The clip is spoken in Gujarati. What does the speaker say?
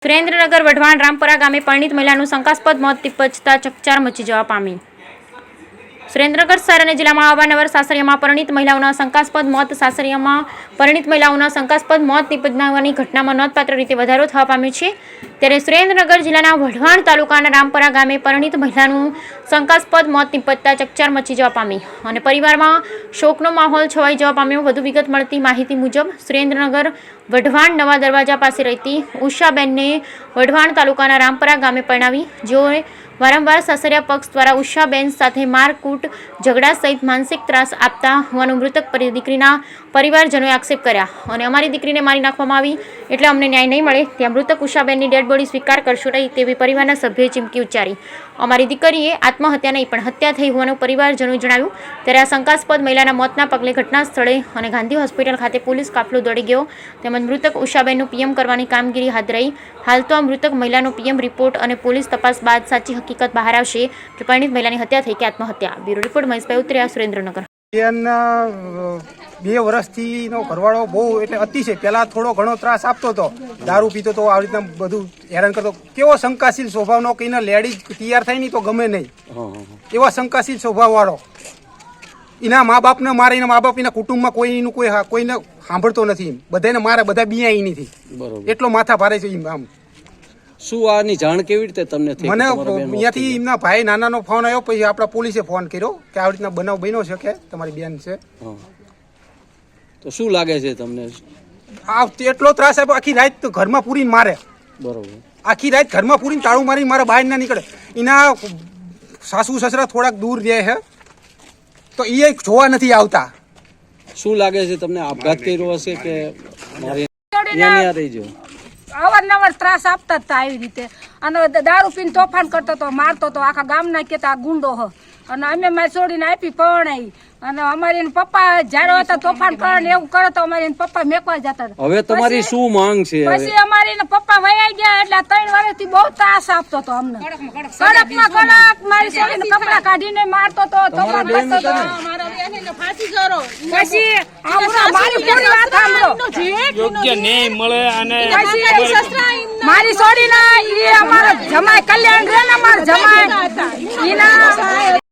સુરેન્દ્રનગર વઢવાણ રામપરા ગામે પરિણીત મહિલાનું શંકાસ્પદ મોત નિપજતા ચકચાર મચી જવા પામી। સુરેન્દ્રનગર શહેર અને જિલ્લામાં અવારનવાર સાસરિયામાં પરિણીત મહિલાઓના શંકાસ્પદ મોત સાસરિયામાં પરિણીત મહિલાઓના શંકાસ્પદ મોત નિપજવાની ઘટનામાં નોંધપાત્ર રીતે વધારો થવા પામ્યો છે। ત્યારે સુરેન્દ્રનગર જિલ્લાના વઢવાણ તાલુકાના રામપરા ગામે પરિણીત મહિલાનું શંકાસ્પદ મોત નિપજતા ચકચાર મચી જવા પામી અને પરિવારમાં શોકનો માહોલ છવાઈ જવા પામ્યો। વધુ વિગત મળતી માહિતી મુજબ સુરેન્દ્રનગર વઢવાણ નવા દરવાજા પાસે રહેતી ઉષાબેનને વઢવાણ તાલુકાના રામપરા ગામે પરણાવી, જેઓએ વારંવાર સાસરિયા પક્ષ દ્વારા ઉષાબેન સાથે મારકૂટ, ઝઘડા સહિત માનસિક ત્રાસ આપતા હોવાનું મૃતક દીકરીના પરિવારજનોએ આક્ષેપ કર્યા અને અમારી દીકરીને મારી નાખવામાં આવી એટલે અમને ન્યાય નહીં મળે ત્યાં મૃતક ઉષાબેનની ડેડ બોડી સ્વીકાર કરશો નહીં તેવી પરિવારના સભ્યોએ ચીમકી ઉચ્ચારી। અમારી દીકરીએ આત્મહત્યા નહીં પણ હત્યા થઈ હોવાનું પરિવારજનોએ જણાવ્યું। ત્યારે આ શંકાસ્પદ મહિલાના મોતના પગલે ઘટના સ્થળે અને ગાંધી હોસ્પિટલ ખાતે પોલીસ કાફલો દોડી ગયો તેમજ મૃતક ઉષાબેનનું પીએમ કરવાની કામગીરી હાથ ધરાઈ। હાલ તો આ મૃતક મહિલાનો પીએમ રિપોર્ટ અને પોલીસ તપાસ બાદ સાચી હકીકત બહાર આવશે કે પરિણીત મહિલાની હત્યા થઈ કે આત્મહત્યા। બ્યુરો રિપોર્ટ મહેશભાઈ ઉતર્યા, સુરેન્દ્રનગર। 2 વર્ષથી નો ઘરવાળો બહુ એટલે અતિશય પહેલા થોડો ઘણો ત્રાસ આપતો હતો, દારૂ પીતો તો આવી રીતના બધું હેરાન કરતો। કેવો શંકાશીલ સ્વભાવનો, કઈને લેડીઝ તૈયાર થાય નહીં તો ગમે નહીં એવા શંકાશીલ સ્વભાવવાળો। એના મા બાપને મારે, એના મા બાપ એના કુટુંબમાં કોઈને સાંભળતો નથી, બધાને મારે, બધા બિયા નથી, એટલો માથા ભારે છે। આમ શું આની જાણ કેવી રીતે તમને થઈ? મને અહીંયાથી એમના ભાઈ નાનાનો ફોન આવ્યો, પછી આપણા પોલીસે ફોન કર્યો કે આવી રીતના બનાવ બન્યો છે કે તમારી બેન છે। તો શું લાગે છે તમને? આ એટલો ત્રાસ આપ્યો, આખી રાત ઘરમાં પૂરીને મારે, બરોબર, આખી રાત ઘરમાં પૂરીને તાળું મારીને મારે બહાર ના નીકળે। એના સાસુ સસરા થોડાક દૂર રહે છે તો એ જોવા નથી આવતા। શું લાગે છે તમને? આપઘાત કર્યો હશે કે મારી રહી જો? અવારનવાર ત્રાસ આપતા હતા આવી રીતે, અને દારૂ પીને તોફાન કરતો હતો, મારતો હતો, આખા ગામના કહેતા ગુંડો હ। અને અમે મારી છોડીને આપી પરણાઈ, અને અમારી પપ્પા જયારે હતા તોફાન કરે ને એવું કરે તો અમારી પપ્પા મેકવા જતા હતા। હવે તમારી શું માંગ છે? પછી અમારી પપ્પા વયા ગયા એટલે 3 વર્ષથી બહુ ત્રાસ આપતો હતો અમને, કડકમાં કડક મારી છોડીને કપડા કાઢીને મારતો હતો, તોફાન કરતો હતો। પછી મારી પૂરી વાત સાંભળો, યોગ્ય ન્યાય મળે અને મારી છોડીને એ અમારા જમાઈ કલ્યાણ રે ને, અમારા જમાઈ એના